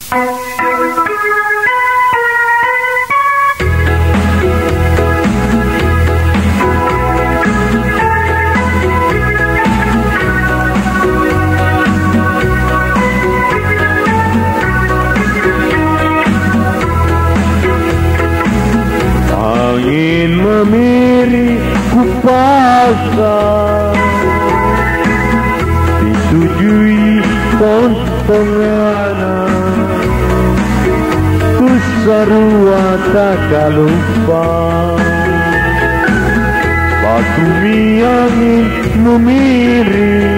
Angin memiri kupasang, disetujui pohon penganan, ku sarua tak lupa. Batumi angin memiri,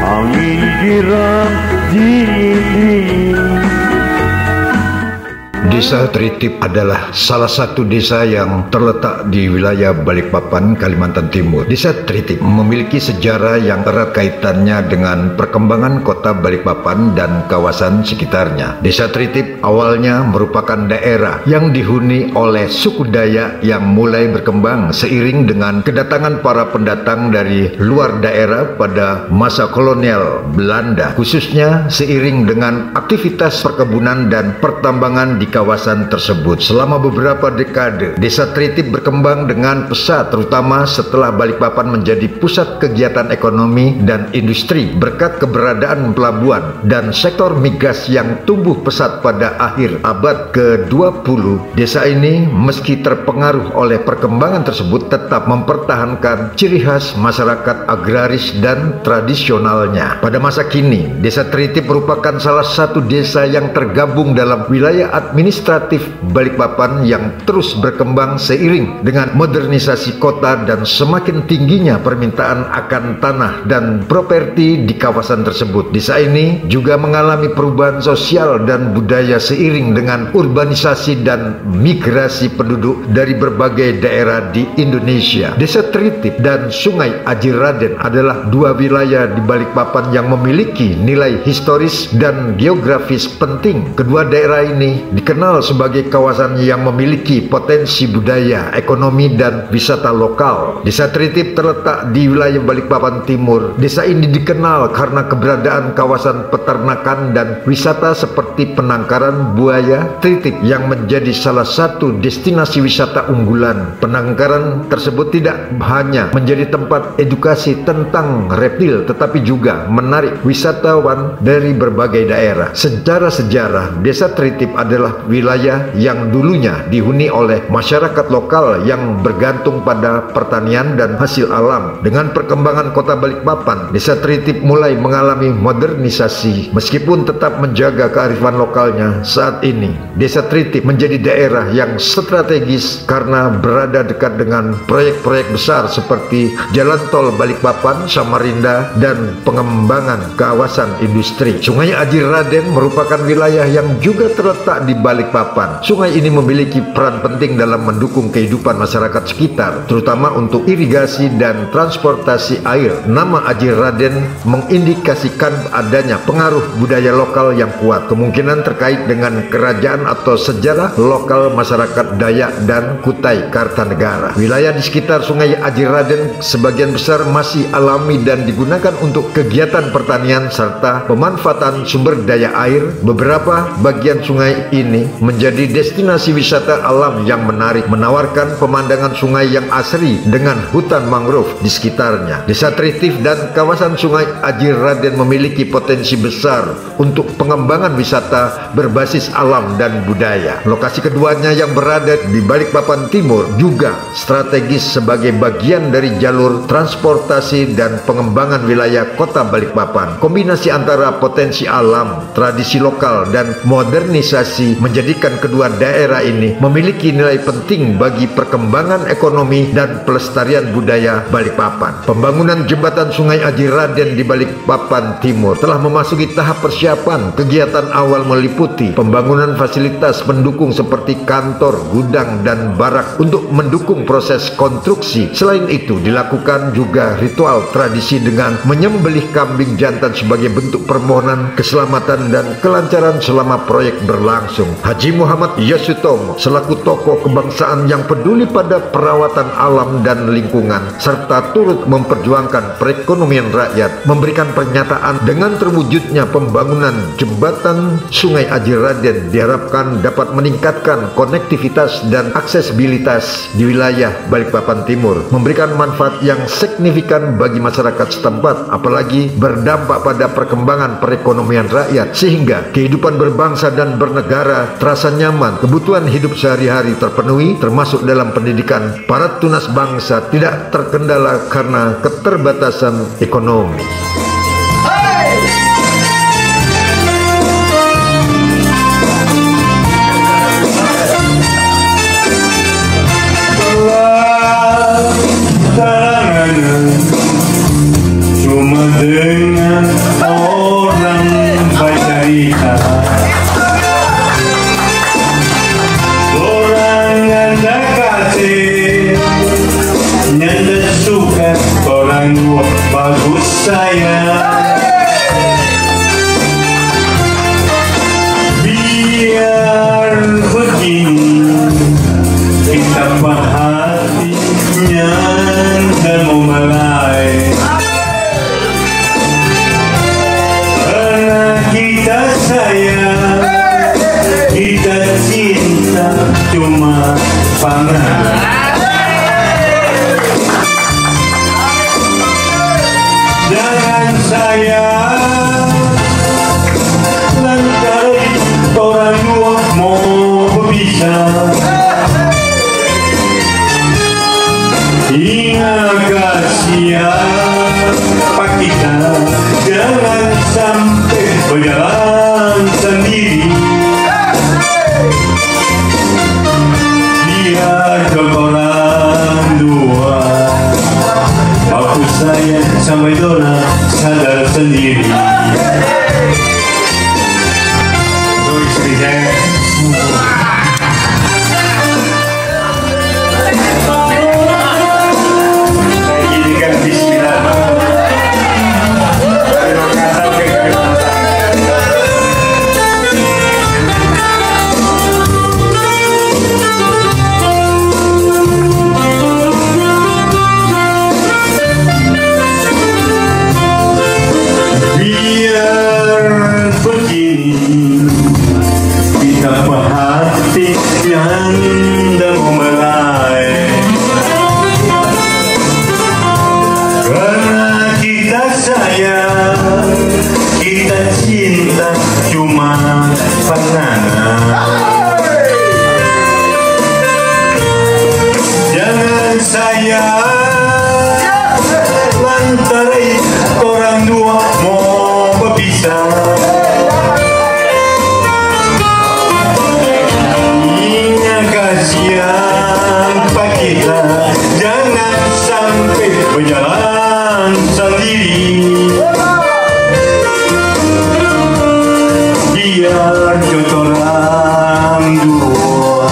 angin girang dingin-dingin. Desa Tritip adalah salah satu desa yang terletak di wilayah Balikpapan, Kalimantan Timur. Desa Tritip memiliki sejarah yang erat kaitannya dengan perkembangan kota Balikpapan dan kawasan sekitarnya. Desa Tritip awalnya merupakan daerah yang dihuni oleh suku Dayak yang mulai berkembang seiring dengan kedatangan para pendatang dari luar daerah pada masa kolonial Belanda, khususnya seiring dengan aktivitas perkebunan dan pertambangan di kawasan tersebut. Selama beberapa dekade, Desa Tritip berkembang dengan pesat, terutama setelah Balikpapan menjadi pusat kegiatan ekonomi dan industri berkat keberadaan pelabuhan dan sektor migas yang tumbuh pesat pada akhir abad ke-20. Desa ini meski terpengaruh oleh perkembangan tersebut tetap mempertahankan ciri khas masyarakat agraris dan tradisionalnya. Pada masa kini, Desa Tritip merupakan salah satu desa yang tergabung dalam wilayah administratif Balikpapan yang terus berkembang seiring dengan modernisasi kota dan semakin tingginya permintaan akan tanah dan properti di kawasan tersebut. Desa ini juga mengalami perubahan sosial dan budaya seiring dengan urbanisasi dan migrasi penduduk dari berbagai daerah di Indonesia. Desa Tritip dan Sungai Aji Raden adalah dua wilayah di Balikpapan yang memiliki nilai historis dan geografis penting. Kedua daerah ini dikenal sebagai kawasan yang memiliki potensi budaya, ekonomi, dan wisata lokal. Desa Tritip terletak di wilayah Balikpapan Timur. Desa ini dikenal karena keberadaan kawasan peternakan dan wisata seperti penangkaran buaya Tritip yang menjadi salah satu destinasi wisata unggulan. Penangkaran tersebut tidak hanya menjadi tempat edukasi tentang reptil, tetapi juga menarik wisatawan dari berbagai daerah. Secara sejarah, Desa Tritip adalah wilayah yang dulunya dihuni oleh masyarakat lokal yang bergantung pada pertanian dan hasil alam. Dengan perkembangan kota Balikpapan, Desa Tritip mulai mengalami modernisasi. Meskipun tetap menjaga kearifan lokalnya, saat ini Desa Tritip menjadi daerah yang strategis karena berada dekat dengan proyek-proyek besar seperti Jalan Tol Balikpapan, Samarinda, dan pengembangan kawasan industri. Sungai Aji Raden merupakan wilayah yang juga terletak di Balikpapan. Sungai ini memiliki peran penting dalam mendukung kehidupan masyarakat sekitar, terutama untuk irigasi dan transportasi air. Nama Aji Raden mengindikasikan adanya pengaruh budaya lokal yang kuat, kemungkinan terkait dengan kerajaan atau sejarah lokal masyarakat Dayak dan Kutai Kartanegara. Wilayah di sekitar Sungai Aji Raden sebagian besar masih alami dan digunakan untuk kegiatan pertanian serta pemanfaatan sumber daya air. Beberapa bagian sungai ini menjadi destinasi wisata alam yang menarik, menawarkan pemandangan sungai yang asri dengan hutan mangrove di sekitarnya. Desa Tritip dan kawasan Sungai Aji Raden memiliki potensi besar untuk pengembangan wisata berbasis alam dan budaya. Lokasi keduanya yang berada di Balikpapan Timur juga strategis sebagai bagian dari jalur transportasi dan pengembangan wilayah kota Balikpapan. Kombinasi antara potensi alam, tradisi lokal, dan modernisasi menjadikan kedua daerah ini memiliki nilai penting bagi perkembangan ekonomi dan pelestarian budaya Balikpapan. Pembangunan jembatan Sungai Aji Raden di Balikpapan Timur telah memasuki tahap persiapan. Kegiatan awal meliputi pembangunan fasilitas pendukung seperti kantor, gudang, dan barak untuk mendukung proses konstruksi. Selain itu, dilakukan juga ritual tradisi dengan menyembelih kambing jantan sebagai bentuk permohonan keselamatan dan kelancaran selama proyek berlangsung. Haji Muhammad Yasutomo selaku tokoh kebangsaan yang peduli pada perawatan alam dan lingkungan serta turut memperjuangkan perekonomian rakyat, memberikan pernyataan dengan terwujudnya pembangunan jembatan Sungai Aji Raden diharapkan dapat meningkatkan konektivitas dan aksesibilitas di wilayah Balikpapan Timur, memberikan manfaat yang signifikan bagi masyarakat setempat, apalagi berdampak pada perkembangan perekonomian rakyat sehingga kehidupan berbangsa dan bernegara terasa nyaman, kebutuhan hidup sehari-hari terpenuhi termasuk dalam pendidikan para tunas bangsa tidak terkendala karena keterbatasan ekonomi. Cuma dengan orang bercerita, orang nyanda kasih, nyanda suka, orang bagus sayang. Biar begini kita perhatinya dan memulai. Kita sayang, kita cinta, cuma panah. Jangan sayang, lantaran orang dua mau berpisah. Ingat kasihan Pak kita, jangan sampai berjalan sendiri. Biar orang dua, aku sayang sampai orang sadar sendiri. Itu istri saya. Jangan sayang, lantaran orang dua mau berpisah. Ingat kasihan Pak kita, jangan sampai berjalan sendiri. Biar orang dua,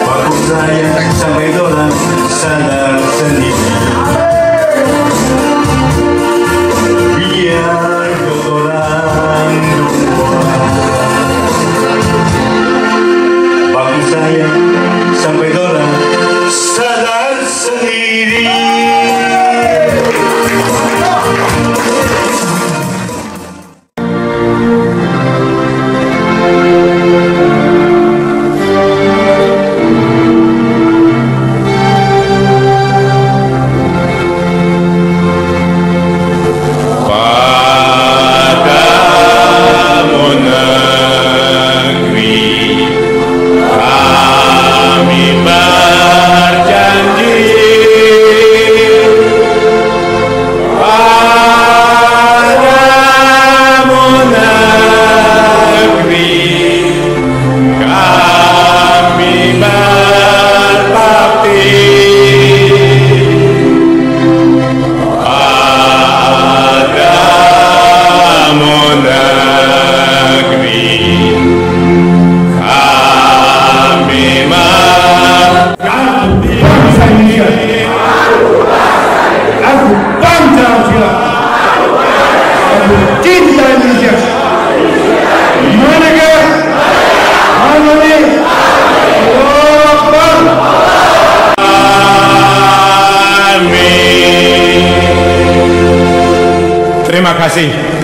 aku sayang sampai orang sadar sendiri. kasih.